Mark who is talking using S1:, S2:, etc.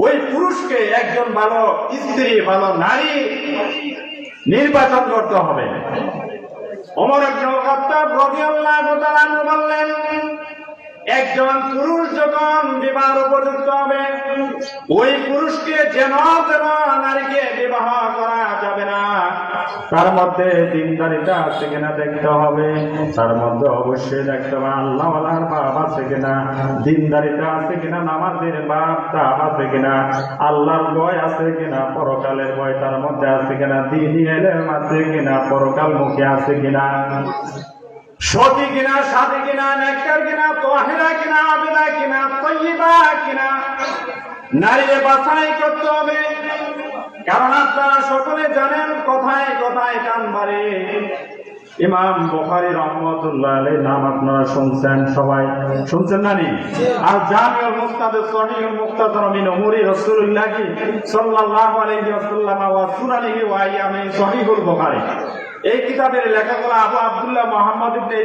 S1: ওই পুরুষকে একজন ভালো স্ত্রী, ভালো নারী নির্বাচন করতে হবে। ওমর ইবনে খাত্তাব রাদিয়াল্লাহু তাআলা আনহু বললেন, একজন পুরুষ যখন বিবাহ উপযুক্ত হবে, ওই পুরুষকে যেন নারীকে বিবাহ করা যাবে না। তার মধ্যে দিনদারিতা আছে কিনা দেখতে হবে, তার মধ্যে অবশ্যই দেখতে হবে আল্লাহওয়ালার বাপ আছে কিনা, দিনদারিতা আছে কিনা, নামাজের বাপটা আছে কিনা, আল্লাহর ভয় আছে কিনা, পরকালের ভয় তার মধ্যে আছে কিনা, দ্বীনি ইলম আছে কিনা, পরকাল মুখী আছে কিনা, সতী কিনা, সাথী কিনা, নেককার কিনা, তাহিরা কিনা, আবিদা কিনা, তাইয়্যিবা কিনা, নারীকে বাছাই করতে হবে। কারণ আপনারা সকলে জানেন কোথায় কোথায় টান মারে। ইমাম বুখারী রাহমাতুল্লাহ আলাইহি নাম আপনারা শুনছেন, সবাই শুনছেন না নি? আর জামিউল মুস্তাদরাক সহিহুল মুখতাসার মিন উমুরি রাসূলুল্লাহ সাল্লাল্লাহু আলাইহি ওয়াসাল্লাম ওয়া সুনানিহি ওয়া আইয়ামি সহিহুল বুখারী, এই কিতাবের লেখক হলো আবু আব্দুল্লাহ মুহাম্মদ ইবনে